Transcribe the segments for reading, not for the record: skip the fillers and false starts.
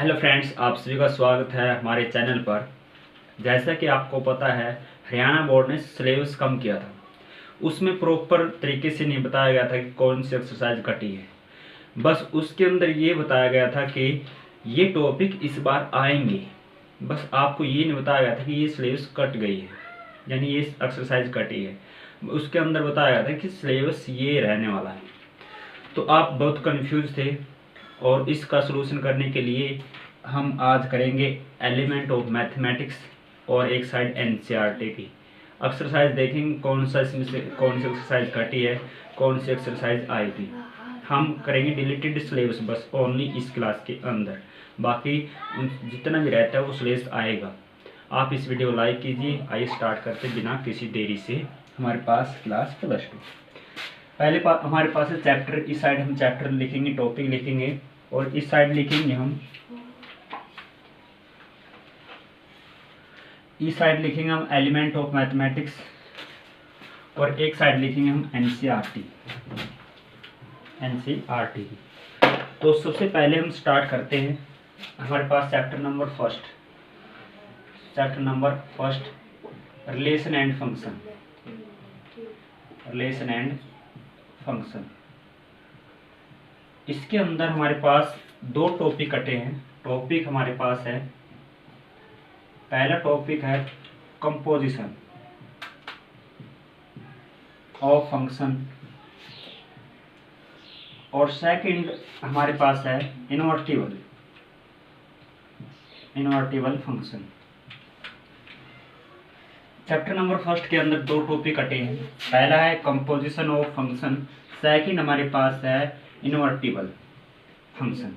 Hello friends, आप सभी का स्वागत है हमारे चैनल पर। जैसा कि आपको पता है, हरियाणा बोर्ड ने सिलेबस कम किया था। उसमें प्रॉपर तरीके से नहीं बताया गया था कि कौन सी एक्सरसाइज कटी है। बस उसके अंदर ये बताया गया था कि ये टॉपिक इस बार आएंगे। बस आपको ये नहीं बताया गया था कि ये सिलेबस कट गई है, यानी ये एक्सरसाइज कटी है। उसके अंदर बताया गया था कि सिलेबस ये रहने वाला है। तो आप बहुत कंफ्यूज थे और इसका सलूशन करने के लिए हम आज करेंगे एलिमेंट ऑफ मैथमेटिक्स और एक साइड एनसीईआरटी की एक्सरसाइज देखेंगे। कौन सा इसमें से कौन सी एक्सरसाइज कटी है, कौन सी एक्सरसाइज आएगी। हम करेंगे डिलीटेड सिलेबस बस ओनली इस क्लास के अंदर। बाकी जितना भी रहता है वो सिलेबस आएगा। आप इस वीडियो को लाइक कीजिए। आइए स्टार्ट करते बिना किसी देरी से। हमारे पास क्लास +2 पहले हमारे पास है चैप्टर। इस साइड हम चैप्टर लिखेंगे, टॉपिक लिखेंगे, और इस साइड लिखेंगे हम एलिमेंट ऑफ मैथमेटिक्स, और एक साइड लिखेंगे हम एनसीईआरटी। तो सबसे पहले हम स्टार्ट करते हैं। हमारे पास chapter number first relation and function. इसके अंदर हमारे पास दो टॉपिक कटे हैं। टॉपिक हमारे पास है, पहला टॉपिक है कंपोजिशन ऑफ फंक्शन, और सेकंड हमारे पास है invertible function. Chapter number first के अंदर दो टॉपिक कटे हैं। पहला है कंपोजिशन ऑफ फंक्शन, सेकंड हमारे पास है इनवर्टिबल फंक्शन।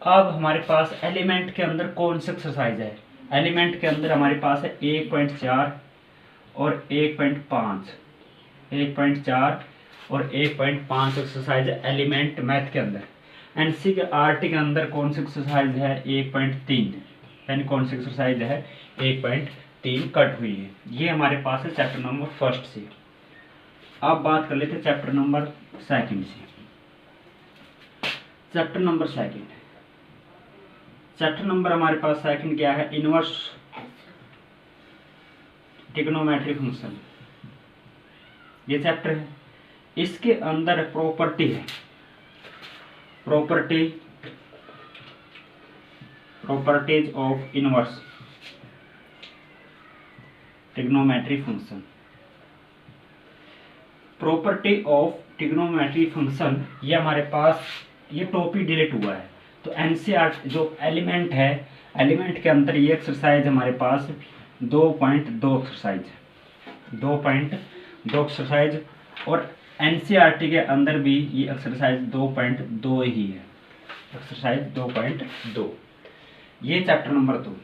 अब हमारे पास एलिमेंट के अंदर कौन सी एक्सरसाइज है? एलिमेंट के अंदर हमारे पास है 1.4 और 1.5 और 1.5 एक्सरसाइज है एलिमेंट मैथ के अंदर। एनसीईआरटी के अंदर कौन सी एक्सरसाइज है? 1.3, यानी कौन सी एक्सरसाइज है? 1.3 कट हुई है। ये हमारे पास है चैप्टर नंबर फर्स्ट से। अब बात कर लेते हैं चैप्टर नंबर सेकंड से। चैप्टर नंबर हमारे पास सेकंड क्या है? Inverse trigonometry function. ये चैप्टर है। इसके अंदर properties of inverse trigonometry function. Property of trigonometry function, ये हमारे पास ये टॉपिक डिलीट हुआ है। तो एनसीईआरटी जो एलिमेंट है, एलिमेंट के अंदर ये एक्सरसाइज हमारे पास 2.2 एक्सरसाइज, और एनसीईआरटी के अंदर भी ये एक्सरसाइज 2.2 ही है। एक्सरसाइज 2.2। ये चैप्टर नंबर 2।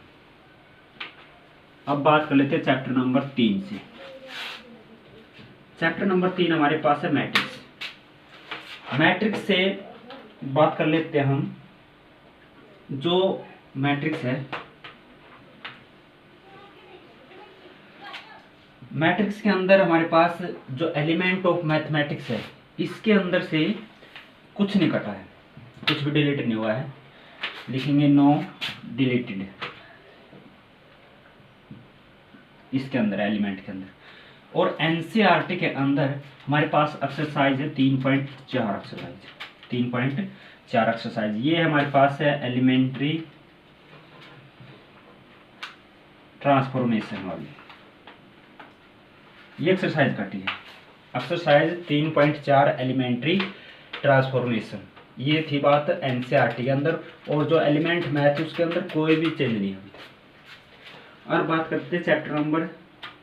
अब बात कर लेते हैं चैप्टर नंबर 3 से। चैप्टर नंबर 3 हमारे पास है मैट्रिक्स से बात कर लेते हैं हम। जो मैट्रिक्स है, मैट्रिक्स के अंदर हमारे पास जो एलिमेंट ऑफ मैथमेटिक्स है, इसके अंदर से कुछ नहीं कटा है, कुछ भी डिलीट नहीं हुआ है। लिखेंगे नो डिलीटेड इसके अंदर, एलिमेंट के अंदर। और एनसीईआरटी के अंदर हमारे पास एक्सरसाइज है 3.4 एक्सरसाइज। ये हमारे पास है एलिमेंट्री ट्रांसफॉर्मेशन वाली। ये एक्सरसाइज कटी है, एक्सरसाइज 3.4 एलिमेंट्री ट्रांसफॉर्मेशन। ये थी बात एनसीईआरटी के अंदर, और जो एलिमेंट मैथ उसके अंदर कोई भी चेंज नहीं हुई। और बात करते हैं चैप्टर नंबर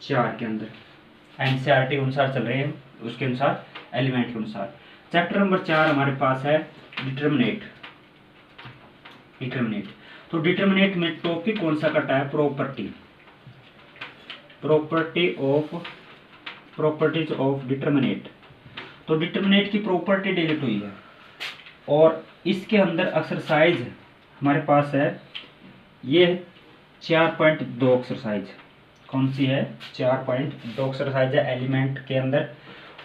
4 के अंदर। एनसीईआरटी के अनुसार चल रहे हैं, उसके अनुसार एलिमेंट के अनुसार। चैप्टर नंबर 4 हमारे पास है डिटरमिनेट। तो डिटरमिनेट में टॉपिक कौन सा कटा है? Properties of determinate. तो डिटरमिनेट की प्रॉपर्टी डिलीट हुई है, और इसके अंदर एक्सरसाइज हमारे पास है ये 4.2 एक्सरसाइज। कौन सी है? 4.2 एक्सरसाइज है एलिमेंट के अंदर,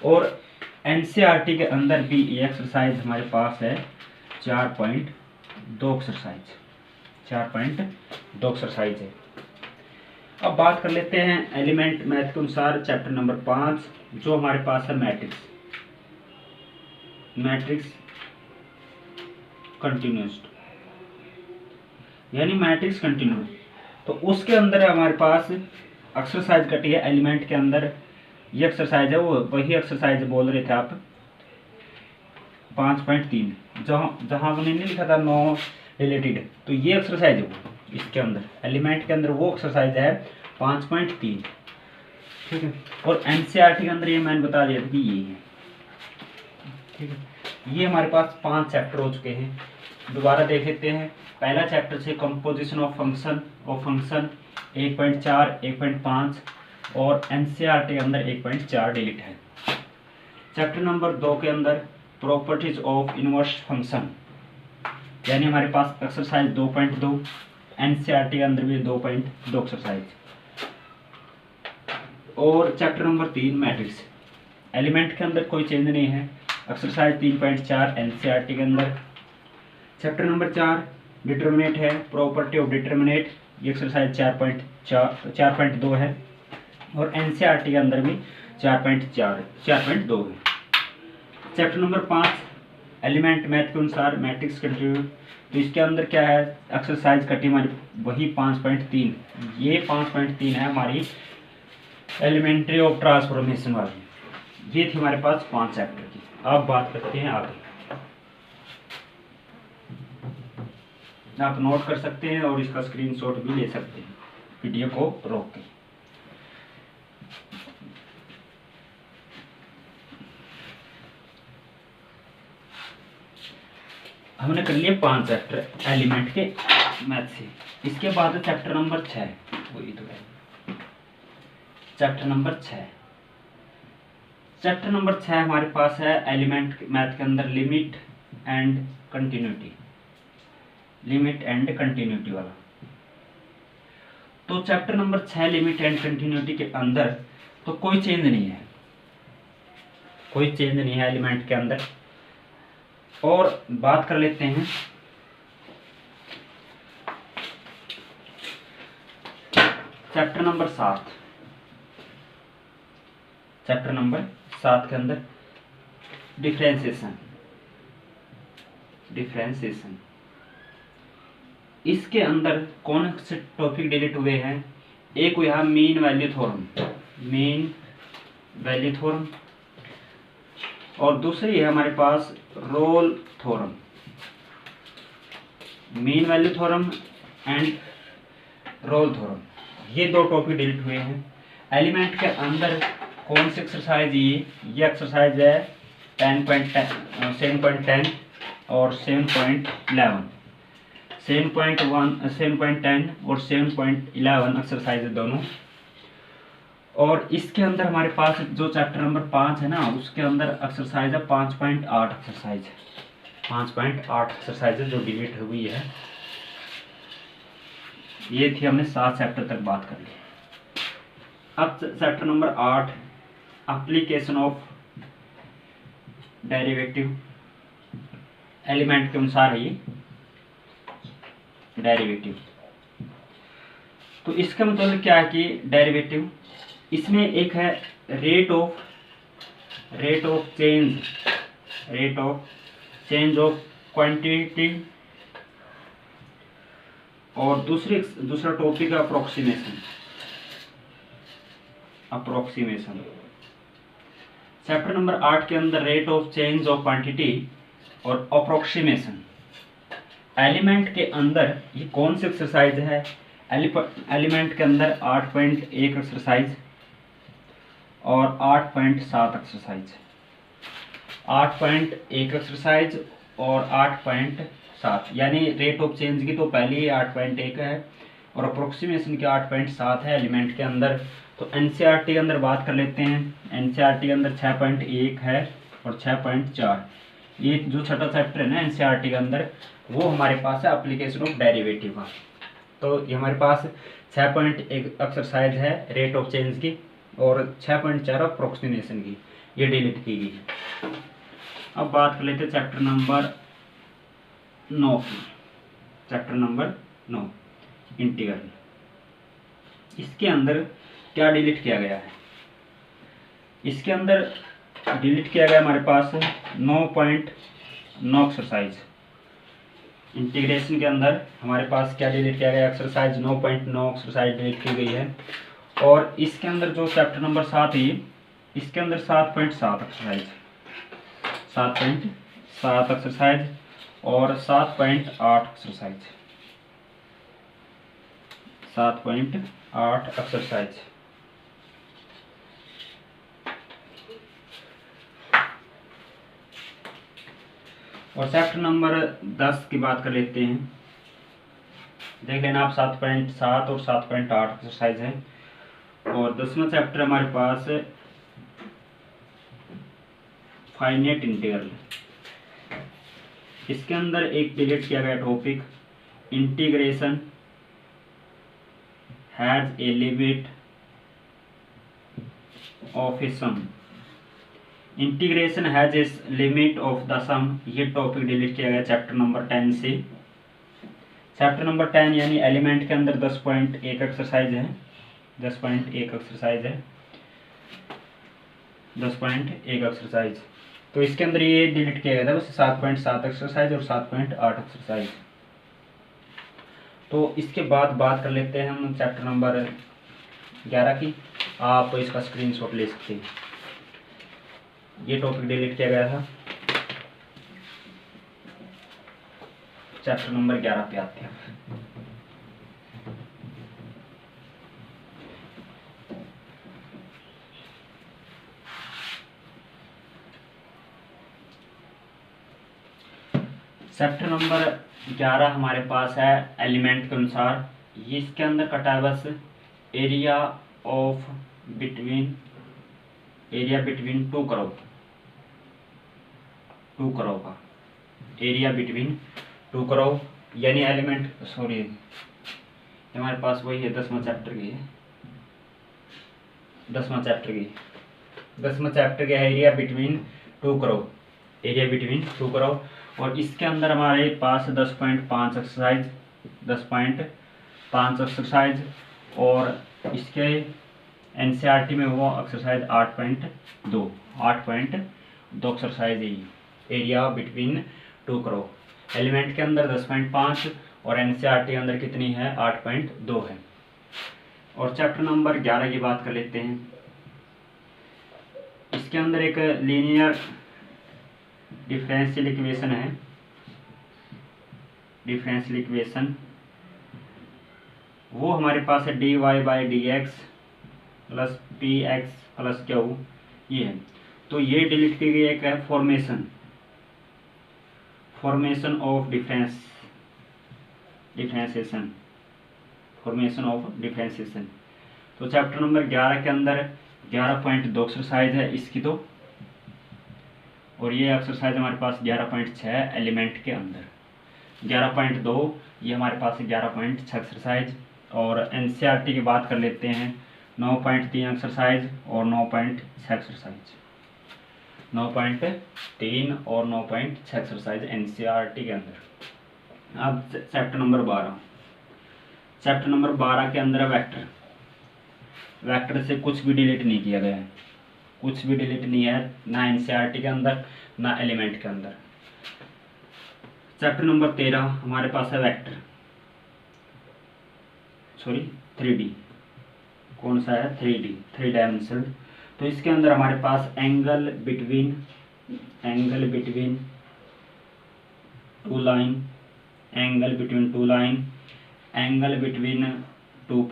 और एनसीईआरटी के अंदर भी ये एक्सरसाइज हमारे पास है 4.2 एक्सरसाइज। 4.2 एक्सरसाइज है। अब बात कर लेते हैं एलिमेंट मैथ के अनुसार चैप्टर नंबर 5, जो हमारे पास है मैट्रिक्स कंटिन्यूस, यानी मैट्रिक्स कंटिन्यूस। तो उसके अंदर हमारे पास एक्सरसाइज कटी है एलिमेंट के अंदर। ये एक्सरसाइज है, वो वही एक्सरसाइज बोल रहे थे आप 5.3, जहाँ हमने नहीं लिखा था नो रिलेटेड, तो ये एक्सरसाइज है वो इसके अंदर एलिमेंट के अंदर वो एक्सरसाइज है 5.3, ठीक है। और एनसीईआरटी के अंदर ये मैंने बता दिया था कि ये है, ठीक है। ये हमारे पास 5 चैप्टर हो चुके हैं। दोबारा देख लेते हैं। पहला चैप्टर से कंपोजिशन ऑफ फंक्शन 1.4, 1.5 और एनसीईआरटी के अंदर 1.4 डिलीट है। चैप्टर नंबर 2 के अंदर प्रॉपर्टीज ऑफ इनवर्स फंक्शन, यानी हमारे पास एक्सरसाइज 2.2, एनसीईआरटी के अंदर भी 2.2 एक्सरसाइज। और चैप्टर नंबर 3 मैट्रिक्स, एलिमेंट के अंदर कोई चेंज नहीं है, एक्सरसाइज 3.4 एनसीईआरटी के अंदर। चैप्टर नंबर 4 डिटर्मिनेट है, प्रॉपर्टी ऑफ डिटर्मिनेट, ये एक्सरसाइज 4.2 है और एनसीईआरटी के अंदर भी 4.2 है। चैप्टर नंबर 5 एलिमेंट मैथ के अनुसार मैट्रिक्स कंटिन्यूस, तो इसके अंदर क्या है एक्सरसाइज कटी हमारी वही 5.3, ये 5.3 है हमारी एलिमेंट्री ऑफ ट्रांसफॉर्मेशन वाली। ये थी हमारे पास 5 चैप्टर की। अब बात करते हैं आगे। आप नोट कर सकते हैं और इसका स्क्रीनशॉट भी ले सकते हैं वीडियो को रोक के। हमने कर लिए 5 चैप्टर एलिमेंट के मैथ से। इसके बाद चैप्टर नंबर 6, वही तो है चैप्टर नंबर 6। चैप्टर नंबर 6 हमारे पास है एलिमेंट मैथ के अंदर लिमिट एंड कंटिन्यूटी वाला। तो chapter number 6 limit and continuity के अंदर तो कोई चेंज नहीं है एलिमेंट के अंदर। और बात कर लेते हैं चैप्टर नंबर 7। चैप्टर नंबर 7 के अंदर डिफरेंशिएशन, इसके अंदर कौन से टॉपिक डिलीट हुए हैं? एक यहाँ मीन वैल्यू थ्योरम, और दूसरी है हमारे पास Rolle theorem. Mean value theorem and Rolle theorem, ये 2 टॉपिक डिलीट हुए हैं। एलिमेंट के अंदर कौन सी एक्सरसाइज? ये एक्सरसाइज है 7.10 और 7.11, 7.10 और 7.11 एक्सरसाइज है दोनों। और इसके अंदर हमारे पास जो चैप्टर नंबर 5 है ना, उसके अंदर एक्सरसाइज है 5.8 एक्सरसाइज जो डिलीट हुई है। ये थी, हमने 7 चैप्टर तक बात कर ली। अब chapter number 8 application of derivative, element के अनुसार है ये डेरिवेटिव। तो इसका मतलब क्या है कि डेरिवेटिव, इसमें एक है rate of change of quantity, और दूसरा टॉपिक है अप्रोक्सीमेशन। चैप्टर नंबर 8 के अंदर rate of change of quantity और अप्रोक्सीमेशन। एलिमेंट के अंदर ये कौन सी एक्सरसाइज है? एलिमेंट के अंदर 8.1 एक्सरसाइज और 8.7 एक्सरसाइज, 8.1 एक्सरसाइज और 8.7, यानी रेट ऑफ चेंज की तो पहले ही 8.1 है और अप्रोक्सीमेशन की 8.7 है एलिमेंट के अंदर। तो एनसीईआरटी के अंदर बात कर लेते हैं। एनसीईआरटी के अंदर 6.1 है और 6.4, ये जो छठा चैप्टर है ना एनसीईआरटी के अंदर, वो हमारे पास है एप्लीकेशन ऑफ डेरिवेटिव का। तो ये हमारे पास 6.1 एक्सरसाइज है रेट ऑफ चेंज की और 6.4 अप्रोक्सीमेशन की, ये डिलीट की गई है। अब बात कर लेते हैं चैप्टर नंबर 9 की। Chapter number 9 integral. इसके अंदर क्या डिलीट किया गया है? इसके अंदर डिलीट किया गया हमारे पास 9.9 एक्सरसाइज। इंटीग्रेशन के अंदर हमारे पास क्या डिलीट किया गया? एक्सरसाइज 9.9 एक्सरसाइज डिलीट की गई है। और इसके अंदर जो चैप्टर नंबर 7 है, इसके अंदर 7.7 एक्सरसाइज, 7.7 एक्सरसाइज और 7.8 एक्सरसाइज, 7.8 एक्सरसाइज। और चैप्टर नंबर 10 की बात कर लेते हैं। देख लेना आप 7.7 और 7.8 एक्सरसाइज है। और 10वां चैप्टर हमारे पास फाइनाइट इंटीग्रल। इसके अंदर एक डिलीट किया गया topic, integration has a limit of a sum. Integration has a limit of the sum, ये टॉपिक डिलीट किया गया चैप्टर नंबर 10 से। चैप्टर नंबर 10 यानी एलिमेंट के अंदर 10.1 एक्सरसाइज है, 10.1 एक्सरसाइज है, 10.1 एक्सरसाइज। तो इसके अंदर ये डिलीट किया गया था बस 7.7 एक्सरसाइज और 7.8 एक्सरसाइज। तो इसके बाद बात कर लेते हैं हम चैप्टर नंबर 11 की। आप इसका स्क्रीनशॉट ले सकते हैं। ये टॉपिक डिलीट किया गया था। चैप्टर नंबर 11 पे आते हैं। चैप्टर नंबर 11 हमारे पास है एलिमेंट के अनुसार। ये इसके अंदर कटा है बस एरिया बिटवीन टू करो का एरिया बिटवीन टू करो, यानी एलिमेंट, सॉरी हमारे पास वही है 10वां चैप्टर की है, 10वां चैप्टर के एरिया बिटवीन टू करो। और इसके अंदर हमारे पास 10.5 एक्सरसाइज और इसके एनसीईआरटी में वो एक्सरसाइज 8.2 एक्सरसाइज है। एरिया बिटवीन टू करो एलिमेंट के अंदर 10.5 और एनसीईआरटी के अंदर कितनी है? 8.2 है। और चैप्टर नंबर 11 की बात कर लेते हैं। इसके अंदर एक लीनियर डिफरेंशियल इक्वेशन वो हमारे पास है dy/dx plus px plus q, ये है। तो ये डिलीट की गई एक है फॉर्मेशन ऑफ डिफरेंशिएशन। तो चैप्टर नंबर 11 के अंदर 11.2 एक्सरसाइज है इसकी तो, और ये एक्सरसाइज हमारे पास 11.6 एलिमेंट के अंदर, 11.2 ये हमारे पास है 11.6 एक्सरसाइज। और एनसीईआरटी की बात कर लेते हैं 9.3 एक्सरसाइज और 9.6 एक्सरसाइज, 9.3 और 9.6 एक्सरसाइज एनसीईआरटी के अंदर। अब चैप्टर नंबर 12 के अंदर वेक्टर से कुछ भी डिलीट नहीं किया गया है, कुछ भी डिलीट नहीं है, ना एनसीईआरटी के अंदर ना एलिमेंट के अंदर। चैप्टर नंबर 13 हमारे पास है 3D। कौन सा है? 3 डायमेंशनल। तो इसके अंदर हमारे पास angle between two line, angle between two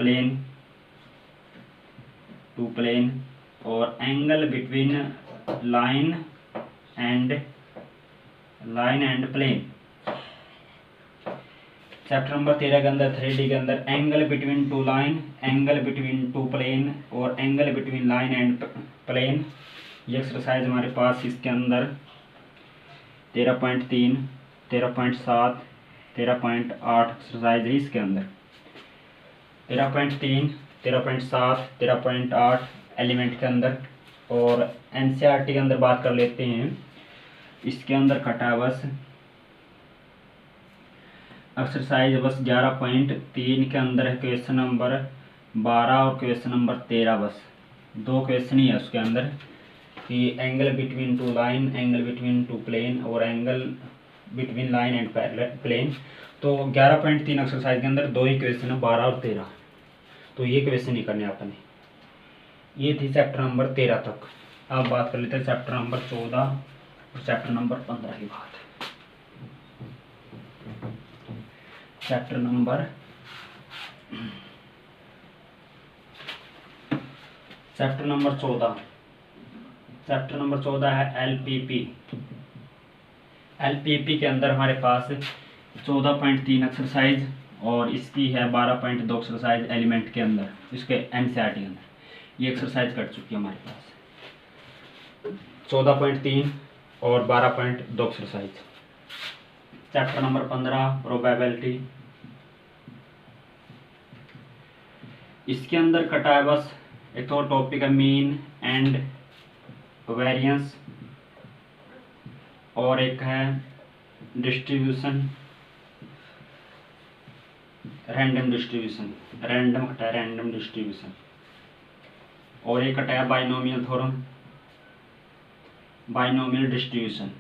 plane और angle between line and plane. Chapter number 13 के अंदर 3D के अंदर angle between two line, angle between two plane और angle between line and plane, ये एक्सरसाइज हमारे पास इसके अंदर 13.3, 13.7, 13.8 एक्सरसाइज है इसके अंदर। 13.3, 13.7, 13.8 एलिमेंट के अंदर। और एनसीईआरटी के अंदर बात कर लेते हैं। इसके अंदर कटा बस एक्सरसाइज बस 11.3 के अंदर है क्वेश्चन नंबर 12 और क्वेश्चन नंबर 13। बस 2 क्वेश्चन ही है उसके अंदर कि angle between two line, angle between two plane और angle between line and plane. तो 11.3 एक्सरसाइज के अंदर 2 ही क्वेश्चन है, 12 और 13। तो ये क्वेश्चन ही करने अपने। ये थी चैप्टर नंबर 13 तक। अब बात कर लेते हैं चैप्टर नंबर 14 और चैप्टर नंबर 15 की बात। Chapter number 14। चैप्टर नंबर 14 है एलपीपी। एलपीपी के अंदर हमारे पास 14.3 एक्सरसाइज और इसकी है 12.2 एक्सरसाइज एलिमेंट के अंदर, इसके एनसीईआरटी के अंदर ये एक्सरसाइज कट चुकी है हमारे पास 14.3 और 12.2 एक्सरसाइज। Chapter number 15 probability. इसके अंदर कटा है बस एक तो टॉपिक है मीन एंड वेरिएंस और एक है डिस्ट्रीब्यूशन, रैंडम डिस्ट्रीब्यूशन, रैंडम कटा है रैंडम डिस्ट्रीब्यूशन। और एक कटा है बाइनोमियल थ्योरम, बाइनोमियल डिस्ट्रीब्यूशन।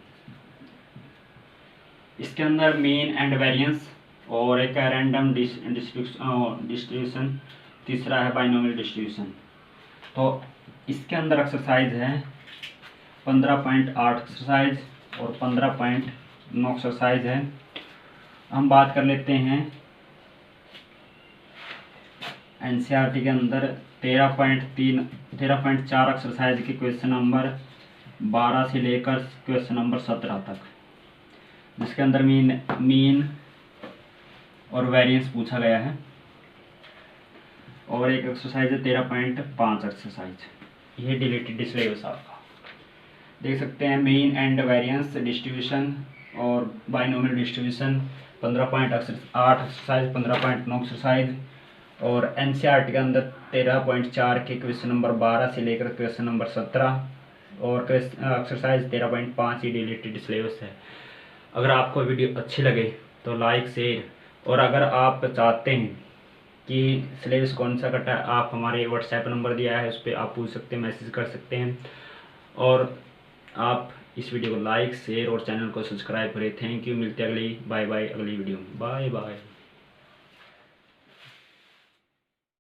इसके अंदर मीन एंड वेरिएंस और एक है रैंडम डिस्ट्रीब्यूशन, तीसरा है बाइनोमियल डिस्ट्रीब्यूशन। तो इसके अंदर एक्सरसाइज है 15.8 एक्सरसाइज और 15.9 एक्सरसाइज है। हम बात कर लेते हैं एनसीईआरटी के अंदर 13.4 एक्सरसाइज के क्वेश्चन नंबर 12 से लेकर क्वेश्चन नंबर 17 तक, जिसके अंदर मीन और वेरिएंस पूछा गया है। और एक एक्सरसाइज है 13.5 एक्सरसाइज, ये डिलीटेड सिलेबस आपका देख सकते हैं। मीन एंड वेरिएंस डिस्ट्रीब्यूशन और बाइनोमियल डिस्ट्रीब्यूशन 15.8 एक्सरसाइज, 15.9 एक्सरसाइज। और एनसीईआरटी के अंदर 13.4 के क्वेश्चन नंबर 12 से लेकर क्वेश्चन नंबर 17 और एक्सरसाइज 13.5 ही डिलीटेड सिलेबस है। अगर आपको वीडियो अच्छी लगे तो लाइक शेयर, और अगर आप चाहते हैं कि सिलेबस कौन सा कटा है, आप हमारे व्हाट्सएप नंबर दिया है उस पर आप पूछ सकते हैं, मैसेज कर सकते हैं। और आप इस वीडियो को लाइक शेयर और चैनल को सब्सक्राइब करें। Thank you. मिलते हैं अगली, बाय बाय, अगली वीडियो में। Bye bye.